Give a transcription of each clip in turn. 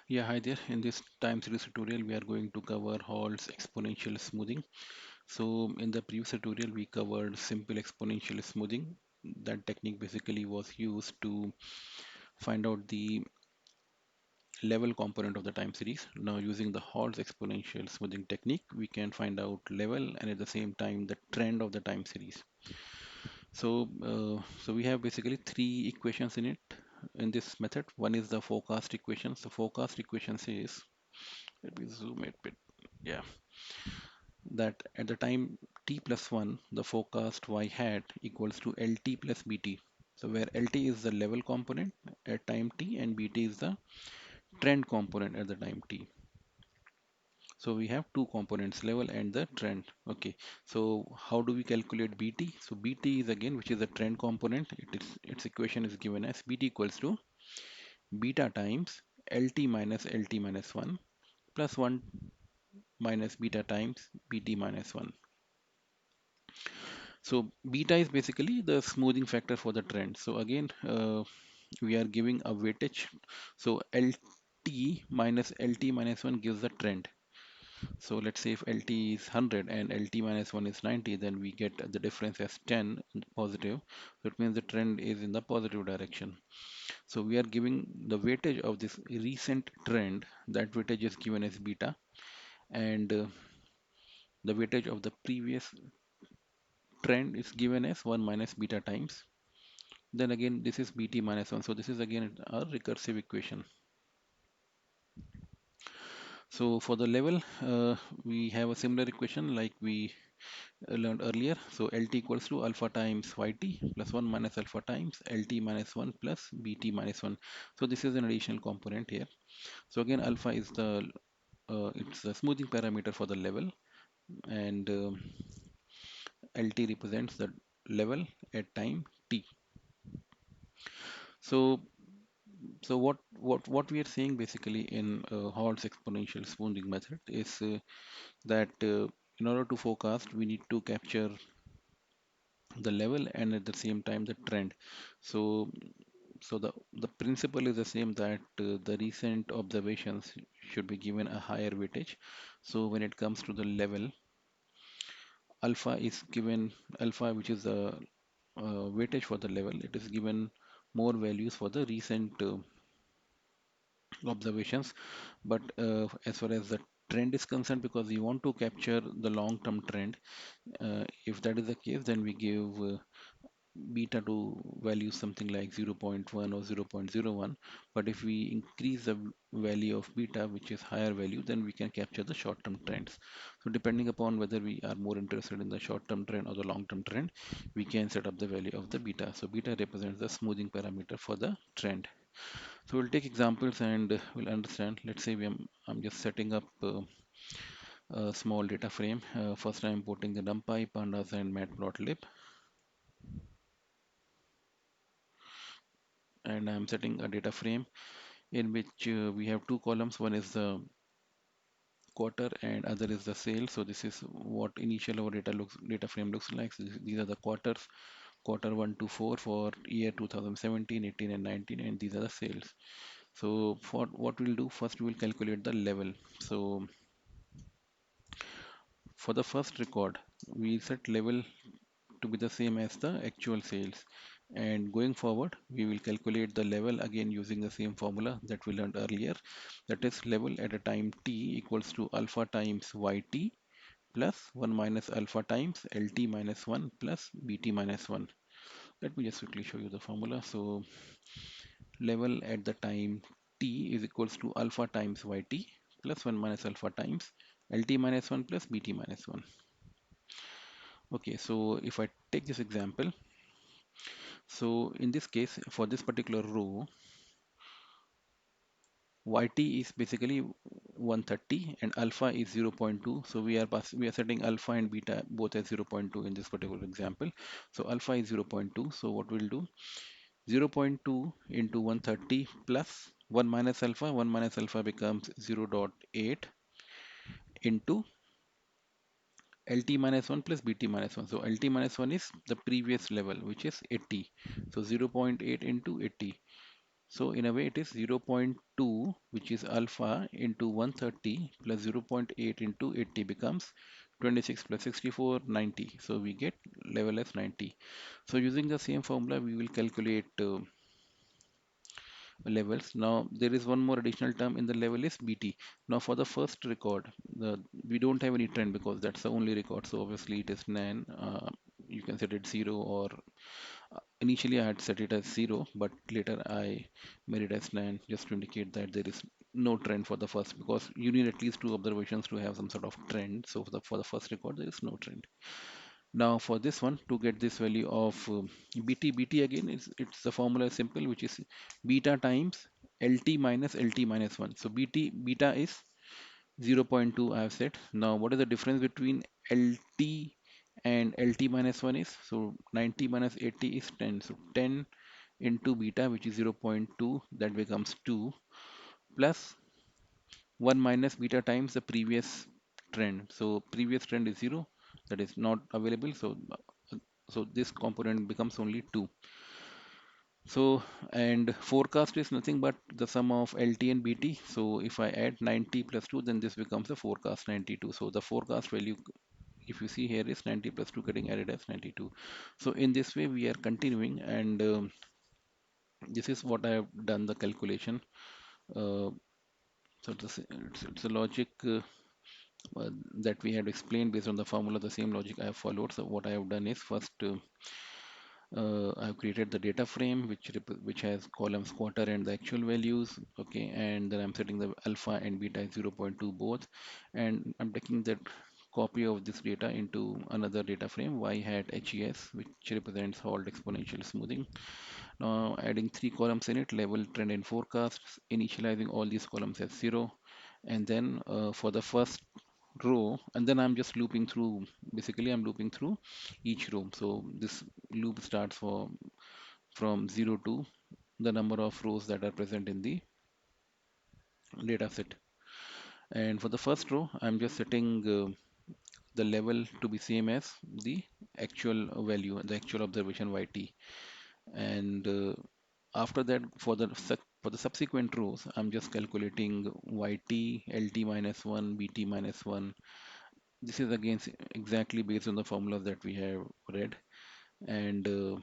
Yeah, hi there. In this time series tutorial, we are going to cover Holt's exponential smoothing. So, in the previous tutorial, we covered simple exponential smoothing. That technique basically was used to find out the level component of the time series. Now, using the Holt's exponential smoothing technique, we can find out level and at the same time the trend of the time series. So we have basically three equations in it in this method. One is the forecast equation. So, forecast equation says, let me zoom it a bit. Yeah, that at the time t plus 1, the forecast y hat equals to lt plus bt. So where lt is the level component at time t and bt is the trend component at the time t. So we have two components, level and the trend. Okay, so how do we calculate bt? So bt is again, which is the trend component. Its equation is given as bt equals to beta times lt minus 1 plus 1 minus beta times bt minus 1. So beta is basically the smoothing factor for the trend. So again, we are giving a weightage. So LT minus 1 gives the trend. So let's say if LT is 100 and LT minus 1 is 90, then we get the difference as 10 positive. So it means the trend is in the positive direction. So we are giving the weightage of this recent trend. That weightage is given as beta, and the weightage of the previous trend is given as 1 minus beta times. Then again, this is bt minus 1. So this is again a recursive equation. So for the level, we have a similar equation like we learned earlier. So LT equals to alpha times YT plus 1 minus alpha times LT minus 1 plus BT minus 1. So this is an additional component here. So again, alpha is it's the smoothing parameter for the level, and LT represents the level at time T. So what we are saying basically in Hall's exponential smoothing method is that in order to forecast, we need to capture the level and at the same time the trend. So the principle is the same, that the recent observations should be given a higher weightage. So when it comes to the level, alpha is given, alpha, which is the weightage for the level, it is given more values for the recent observations. But as far as the trend is concerned, because we want to capture the long term trend, if that is the case, then we give beta to value something like 0.1 or 0.01. But if we increase the value of beta, which is higher value, then we can capture the short term trends. So depending upon whether we are more interested in the short term trend or the long term trend, we can set up the value of the beta. So beta represents the smoothing parameter for the trend. So we'll take examples and we'll understand. Let's say I'm just setting up a small data frame. First, I'm importing the NumPy, Pandas, and Matplotlib, and I'm setting a data frame in which we have two columns. One is the quarter and other is the sale. So this is what initial our data frame looks like. So these are the quarters, quarter 1 to 4 for year 2017, 18, and 19, and these are the sales. So for what we'll do first, we will calculate the level. So for the first record, we set level to be the same as the actual sales. And going forward, we will calculate the level again using the same formula that we learned earlier. That is, level at a time t equals to alpha times yt plus 1 minus alpha times lt minus 1 plus bt minus 1. Let me just quickly show you the formula. So level at the time t is equals to alpha times yt plus 1 minus alpha times lt minus 1 plus bt minus 1. Okay, so if I take this example, so in this case, for this particular row, yt is basically 130 and alpha is 0.2. So we are setting alpha and beta both as 0.2 in this particular example. So alpha is 0.2. So what we'll do, 0.2 into 130 plus 1 minus alpha. 1 minus alpha becomes 0.8 into LT minus 1 plus BT minus 1. So LT minus 1 is the previous level, which is 80. So 0.8 into 80. So in a way it is 0.2, which is alpha, into 130 plus 0.8 into 80 becomes 26 plus 64, 90. So we get level as 90. So using the same formula, we will calculate levels. Now there is one more additional term in the level is BT. Now for the first record, we don't have any trend because that's the only record. So obviously it is nan. You can set it 0, or initially I had set it as 0, but later I made it as nan just to indicate that there is no trend for the first, because you need at least two observations to have some sort of trend. So for the first record there is no trend. Now for this one, to get this value of BT again, it's the formula is simple, which is beta times LT minus LT minus 1. So beta is 0.2 I have said. Now what is the difference between LT and LT minus 1 is? So 90 minus 80 is 10. So 10 into beta, which is 0.2, that becomes 2, plus 1 minus beta times the previous trend. So previous trend is 0, that is not available. So this component becomes only 2. So, and forecast is nothing but the sum of LT and BT. So if I add 90 plus 2, then this becomes the forecast 92. So the forecast value, if you see here, is 90 plus 2 getting added as 92. So in this way we are continuing, and this is what I have done the calculation. uh, so it's a logic that we had explained based on the formula. The same logic I have followed. So what I have done is, first I've created the data frame which has columns quarter and the actual values. Okay, and then I'm setting the alpha and beta is 0.2 both, and I'm taking that copy of this data into another data frame y hat HES, which represents Holt exponential smoothing. Now adding three columns in it: level, trend, and forecasts, initializing all these columns as 0, and then for the first row, and then I'm just looping through. Basically I'm looping through each row. So this loop starts from 0 to the number of rows that are present in the data set. And for the first row, I'm just setting the level to be same as the actual value, the actual observation YT. And after that, for the subsequent rows, I'm just calculating YT, LT minus 1, BT minus 1. This is again exactly based on the formulas that we have read. And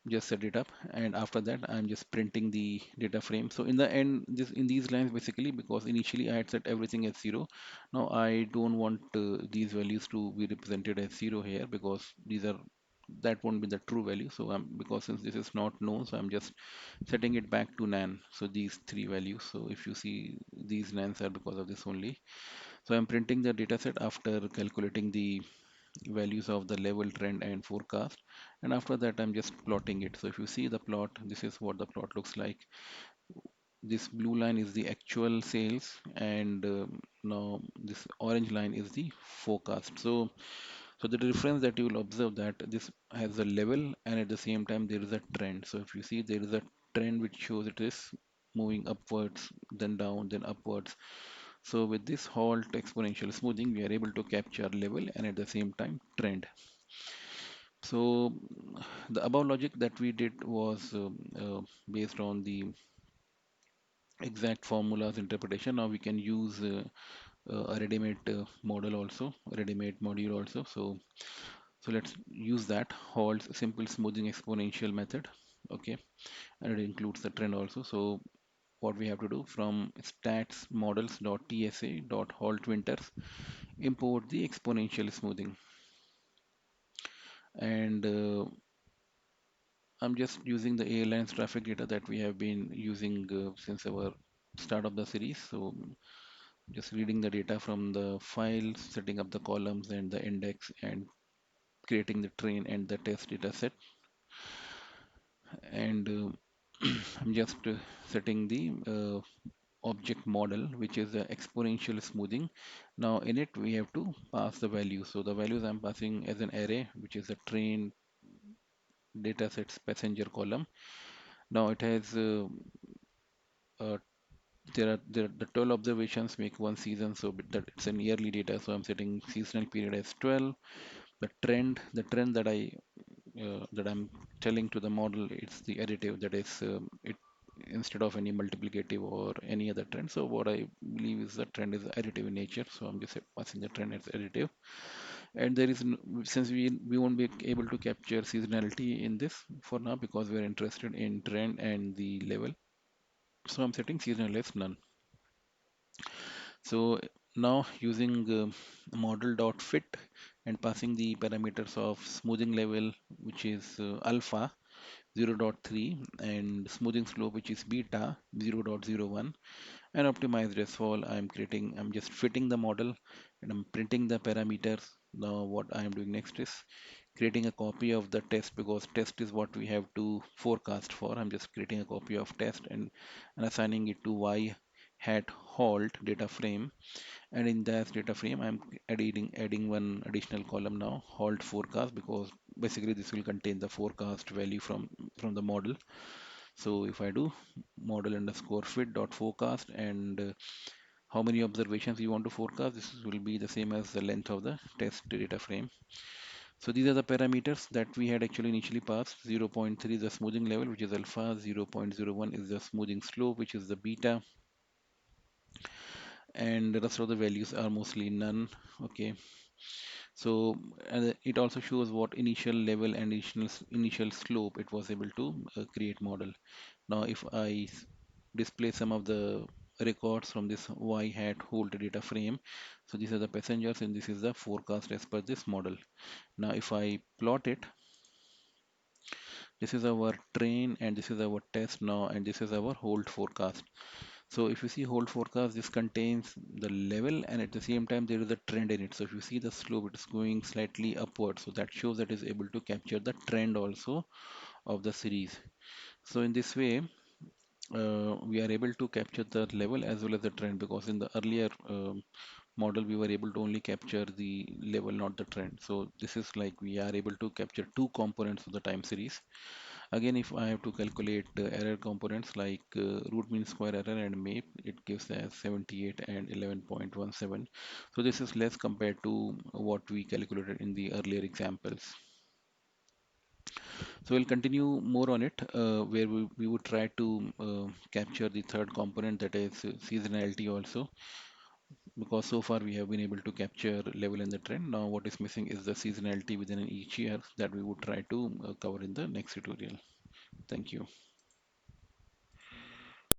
just set it up, and after that I'm just printing the data frame. So in the end, this in these lines, basically, because initially I had set everything as 0, now I don't want these values to be represented as 0 here, because these are that won't be the true value. So because since this is not known, so I'm just setting it back to nan. So these three values, so if you see, these nans are because of this only. So I'm printing the data set after calculating the values of the level, trend, and forecast, and after that I'm just plotting it. So if you see the plot, this is what the plot looks like. This blue line is the actual sales, and now this orange line is the forecast. So the difference that you will observe, that this has a level and at the same time there is a trend. So if you see, there is a trend which shows it is moving upwards, then down, then upwards. So with this Holt exponential smoothing, we are able to capture level and at the same time trend. So the above logic that we did was based on the exact formulas interpretation. Now we can use a ready-made model also, ready-made module also. So let's use that Holt's simple smoothing exponential method. Okay, and it includes the trend also. So what we have to do, from stats models.tsa.Holt winters, import the exponential smoothing, and I'm just using the airlines traffic data that we have been using since our start of the series. So just reading the data from the file, setting up the columns and the index, and creating the train and the test data set. And I'm just setting the object model, which is the exponential smoothing. Now in it we have to pass the values. So the values I'm passing as an array, which is a train data sets passenger column. Now it has uh, the 12 observations make one season, so that it's an yearly data. So I'm setting seasonal period as 12. The trend that I that I'm telling to the model it's the additive, that is it instead of any multiplicative or any other trend. So what I believe is the trend is additive in nature. So I'm just passing the trend as additive. And there is since we won't be able to capture seasonality in this for now because we're interested in trend and the level. So I'm setting seasonal as none. So now using model.fit and passing the parameters of smoothing level, which is alpha 0.3, and smoothing slope, which is beta 0.01, and optimized resfall, I'm just fitting the model and I'm printing the parameters. Now what I am doing next is creating a copy of the test, because test is what we have to forecast for. I'm just creating a copy of test and assigning it to y hat halt data frame, and in that data frame I'm adding one additional column now, halt forecast, because basically this will contain the forecast value from the model. So if I do model underscore fit dot forecast, and how many observations you want to forecast, this will be the same as the length of the test data frame. So these are the parameters that we had actually initially passed. 0.3 is the smoothing level, which is alpha. 0.01 is the smoothing slope, which is the beta, and the rest of the values are mostly none. Okay. So it also shows what initial level and initial slope it was able to create model. Now if I display some of the records from this y hat hold data frame, so these are the passengers and this is the forecast as per this model. Now if I plot it, this is our train and this is our test now, and this is our hold forecast. So if you see hold forecast, this contains the level and at the same time there is a trend in it. So if you see the slope, it is going slightly upward. So that shows that is able to capture the trend also of the series. So in this way, we are able to capture the level as well as the trend, because in the earlier model we were able to only capture the level, not the trend. So this is like we are able to capture two components of the time series. Again, if I have to calculate error components like root mean square error and MAPE, it gives as 78 and 11.17. So this is less compared to what we calculated in the earlier examples. So we'll continue more on it, where we would try to capture the third component, that is seasonality also, because so far we have been able to capture level and the trend. Now what is missing is the seasonality within each year that we would try to cover in the next tutorial. Thank you.